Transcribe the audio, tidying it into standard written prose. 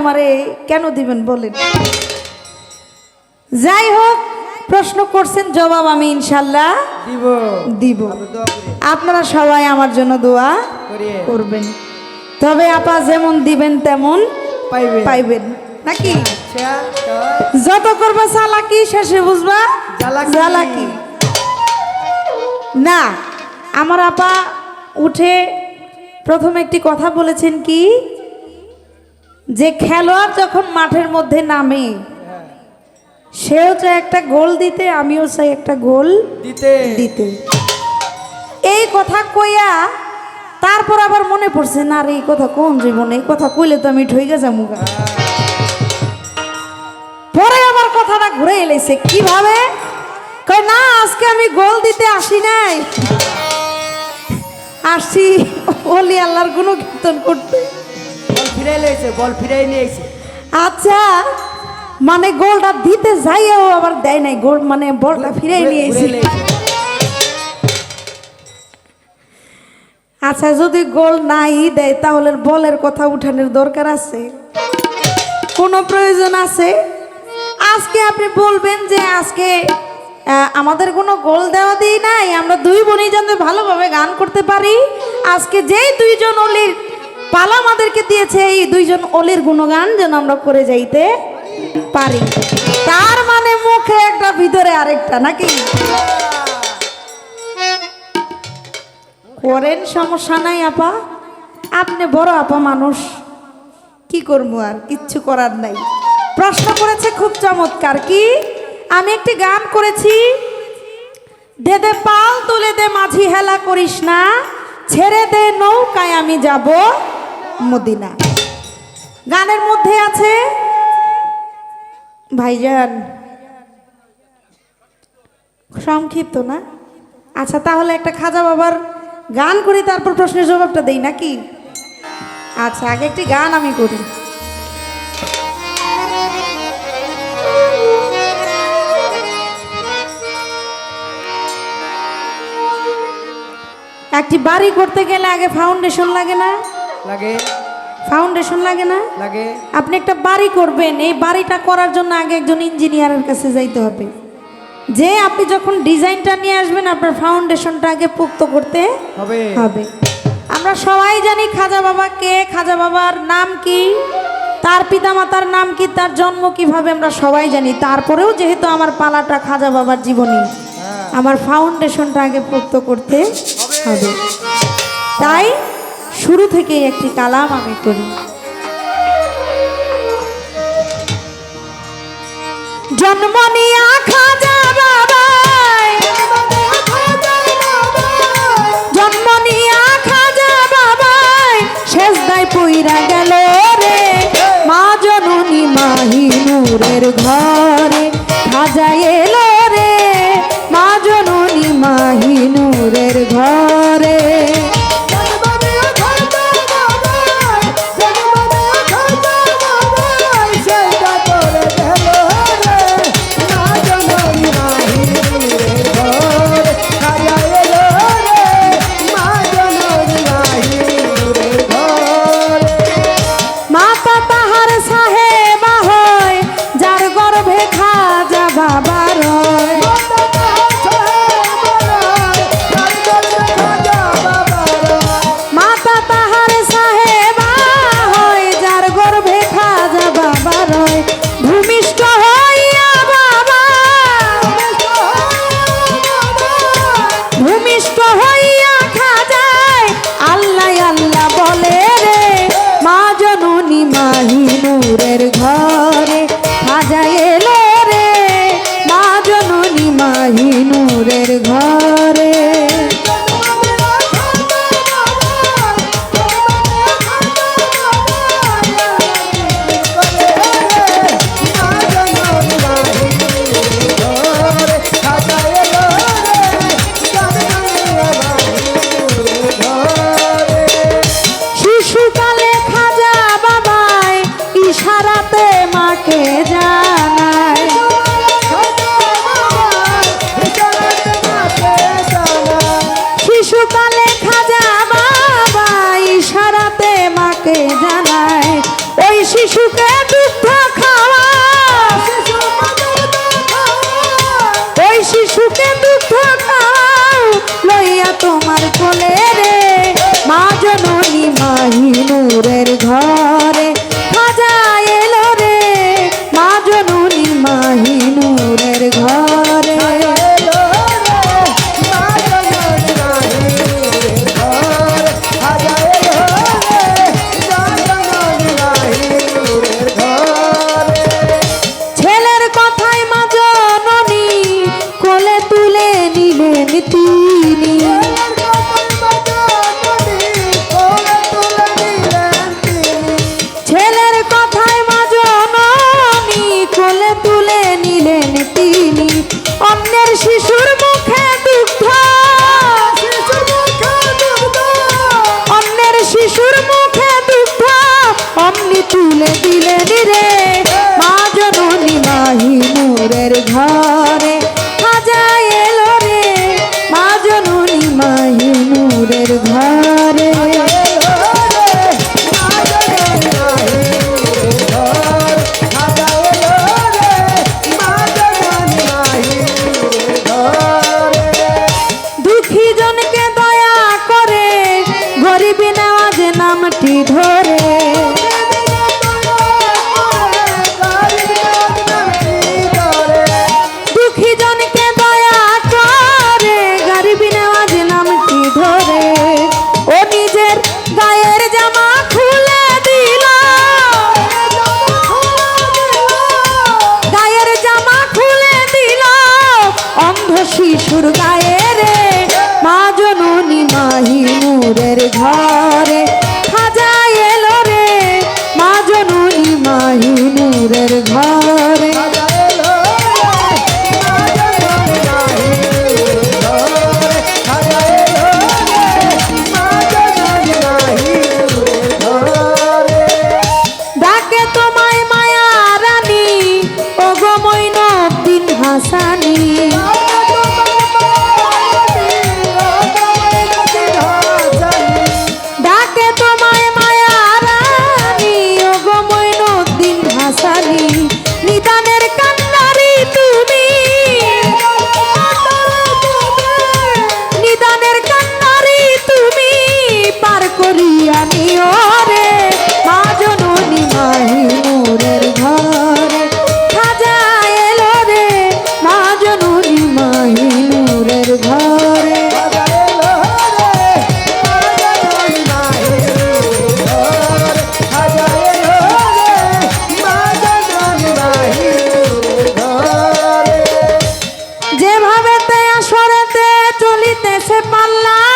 আমারে কেন দিবেন বলেন। যাই হোক, প্রশ্ন করছেন, জবাব আমি ইনশাল্লাহ দিব। আপনারা সবাই আমার জন্য দোয়া করবেন। তবে আপা যেমন দিবেন তেমন পাইবেন নাকি? যত করবা চালাকি শেষে বুঝবা জ্বালাকি। না, আমার আপা উঠে প্রথমে একটি কথা বলেছেন কি, যে খেলোয়াড় যখন মাঠের মধ্যে নামে সেও চাই একটা গোল দিতে, আমিও চাই একটা গোল দিতে। এই কথা কইয়া তারপর আবার মনে পড়ছে, না রে এই কথা কোন জীবনে, এই কথা কইলে তো আমি ঠইকে যাবো। পরে আবার কথাটা ঘুরে এলেছে কিভাবে, কই না আজকে আমি গোল দিতে আসি নাই, আসছি ওলি আল্লাহর গুণ কীর্তন করতে। বল ফিরাই নিয়েছে। আচ্ছা, মানে গোলটা দিতে যাইও আবার দেয় নাই, গোল মানে বলটা ফিরাই নিয়েছে। আচ্ছা, যদি গোল নাই দেয় তাহলে বলের কথা উঠানোর দরকার আছে, কোনো প্রয়োজন আছে? আজকে আপনি বলবেন যে আজকে আমাদের কোনো গোল দেওয়া দিই নাই, আমরা দুই বোনই যেন ভালোভাবে গান করতে পারি। আজকে যেই দুইজন অলির পালা আমাদেরকে দিয়েছে, এই দুইজন অলির গুণগান যেন আমরা করে যাইতে পারি। তার মানে মুখে একটা ভিতরে আরেকটা নাকি? করেন, সমস্যা নাই আপা, আপনি বড় আপা মানুষ, কি করবো আর, কিচ্ছু করার নাই। প্রশ্ন করেছে খুব চমৎকার, কি আমি একটি গান করেছি, দে দে পাল তুলে দে মাঝি হেলা করিস না, ছেড়ে দে নৌকায় আমি যাব মদিনা। গানের মধ্যে আছে, ভাইজান সংক্ষিপ্ত না? আচ্ছা, তাহলে একটা খাজা বাবার গান করি, তারপর প্রশ্নের জবাবটা দেই নাকি? আচ্ছা, আগে একটি গান আমি করি। একটি বাড়ি করতে গেলে আগে ফাউন্ডেশন লাগে না? লাগে। ফাউন্ডেশন লাগে না? লাগে। আপনি একটা বাড়ি করবেন, এই বাড়িটা করার জন্য আগে একজন ইঞ্জিনিয়ারের কাছে যাইতে হবে, যে আপনি যখন ডিজাইনটা নিয়ে আসবেন আপনার ফাউন্ডেশনটা আগে পুক্ত করতে হবে। আমরা সবাই জানি খাজা বাবা কে, খাজা বাবার নাম কি, তার পিতামাতার নাম কি, তার জন্ম কিভাবে, আমরা সবাই জানি। তারপরেও যেহেতু আমার পালাটা খাজা বাবার জীবনী, আমার ফাউন্ডেশনটা আগে পুক্ত করতে হবে। তাই শুরু থেকে একটি কালাম আমি করি। জন্ম নিয়া খাজা বাবাই, জন্ম নিয়া খাজা বাবাই, সেজদায় পইরা গেল রে, মা জননী মাহিনুরের ঘরে খাজা এলো রে, মা জননী মাহিনুরের ঘরে। মাতা তাহার সাহেবা হয়, যার গর্ভ নূরের ঘরে ডাকে তোমায় মায়া রানী ও গো মঈনুদ্দিন হাসানী ডাকে তোমায় মায়া রানী ও গো মঈনুদ্দিন হাসানী নিদানের কান্নারি তুমি নিদানের কান্নারি তুমি পার করিয়া নিও রে মা জননী মাহি নূরের ঘরে খাজা এলো রে মা জননী মাহি নূরের ঘরে যেভাবে তে আসরেতে চলিতেছে পাল্লা